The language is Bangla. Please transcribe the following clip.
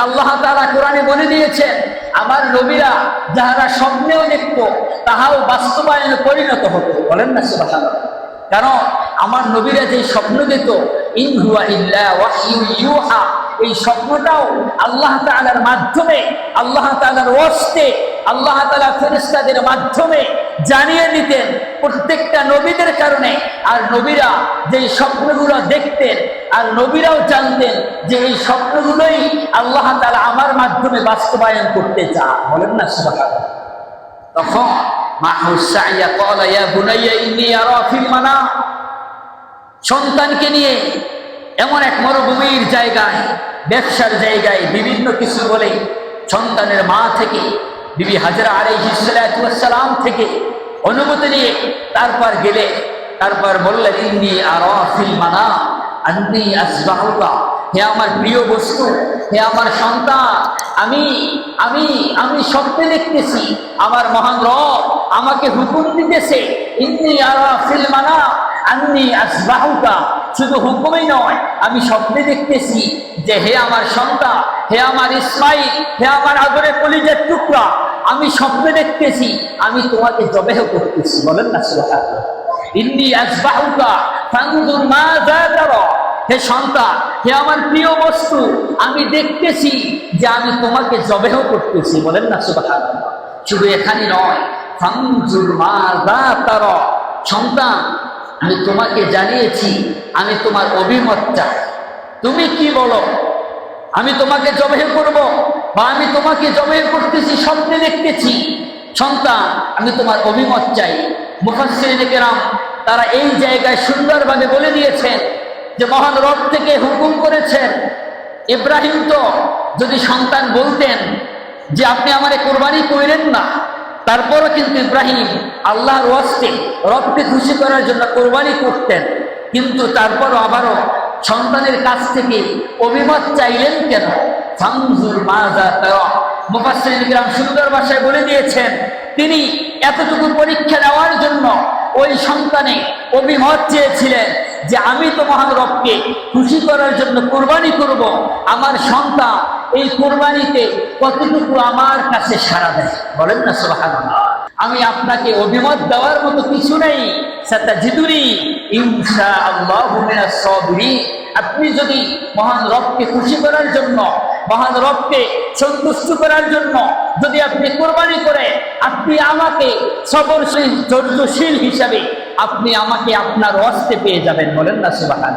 আল্লাহ তাআলা কোরআনে বলে দিয়েছেন, আমার নবীরা যাহারা স্বপ্নেও দেখতো তাহাও বাস্তবায়নে পরিণত হতো। বলেন না সুবহানাল্লাহ। কারণ আমার নবীরা যে স্বপ্ন দেখতো, ইন হুয়া ইল্লা ওয়াহয়ু ইউহা, এই স্বপ্নটাও আল্লাহ তাআলার মাধ্যমে, আল্লাহ তাআলার ওয়াস্তে, আল্লাহ তাআলা ফেরেশতাদের মাধ্যমে জানিয়ে দিতেন প্রত্যেকটা নবীদের কারণে। আর নবীরা যে স্বপ্নগুলো দেখতেন, আর নবীরাও জানতেন যে এই স্বপ্নগুলোই আল্লাহ তাআলা আমার মাধ্যমে বাস্তবায়ন করতে চান। বলেন না সুবহানাল্লাহ। তখন মা হুসাইয়া ক্বালা ইয়া বুনাইয়া ইন্নী আরা ফিল মানাম, সন্তানকে নিয়ে এমন এক মরুভূমির জায়গায়, ব্যবসার জায়গায় বিভিন্ন কিছু বলে সন্তানের মা থেকে, বিবি হাজরা আলাইহিস সালাতু ওয়াস সালাম থেকে অনুমতি নিয়ে তারপর গেলে, তারপর বললেন, ইন্নী আরা ফিল মানাম আন্নী আসবাহুকা, হে আমার প্রিয় বস্তু, হে আমার সন্তান, আমি আমি আমি স্বপ্নে দেখতেছি আমার মহান রব আমাকে হুকুম দিতেছে, ইন্নী আরা ফিল মানাম আন্নী আসবাহুকা। শুধু হুকুমই নয়, আমি স্বপ্নে দেখতেছি যে হে আমার সন্তান, হে আমার ইসমাইল, হে আমার আদরের কলিজার টুকরা, আমি স্বপ্নে দেখতেছি আমি তোমাকে জবেহ করতেছি। বলেন না সুবহানাল্লাহ। ইন্নী আসবাহুকা ফানজুর মাযা তারা, হে সন্তান, হে আমার প্রিয় বস্তু, আমি দেখতেছি যে আমি তোমাকে জবেহ করতেছি। বলেন না সুবহানাল্লাহ। শুধু এখানে নয়, ফানজুর মাযা তারা, সন্তান আমি তোমাকে জানিয়েছি আমি তোমার অভিমত চাই, তুমি কি বলো, আমি তোমাকে জবেহ করব বা আমি তোমাকে জবেহ করতেছি, স্বপ্নে দেখতেছি, সন্তান আমি তোমার অভিমত চাই। মুফাসসিরিনে কেরাম তারা এই জায়গায় সুন্দরভাবে বলে দিয়েছেন যে মহান রব থেকে হুকুম করেছেন। ইব্রাহিম তো যদি সন্তান বলতেন যে আপনি আমারে কোরবানি কইরেন না, তারপরও কিন্তু ইব্রাহিম আল্লাহর ওয়াস্তে রবকে খুশি করার জন্য কোরবানি করতেন। কিন্তু তারপরও আবারও সন্তানের কাছ থেকে অভিমত চাইলেন কেন? ফানজুর মাযা তারা। মুফাসসিরিনে কিরাম সুন্দর ভাষায় বলে দিয়েছেন, তিনি এতটুকু পরীক্ষা নেওয়ার জন্য ওই সন্তানে অভিমত চেয়েছিলেন যে আমি তো মহান রবকে খুশি করার জন্য কোরবানি করব, আমার সন্তান এই কোরবানিতে কতটুকু আমার কাছে সাড়া দেয়। বলেন না সুবহানাল্লাহ। আমি আপনাকে অভিমত দেওয়ার মতো কিছু নেই। সাতাজিদুনি ইনশাআল্লাহু মিনাস সাবিরিন। আপনি যদি মহান রবকে খুশি করার জন্য, মহান রবকে সন্তুষ্ট করার জন্য যদি আপনি কোরবানি করে, আপনি আমাকে সবরশীল, ধৈর্যশীল হিসাবে আপনি আমাকে আপনার ওয়াস্তে পেয়ে যাবেন। বলেন না সুবহানাল্লাহ।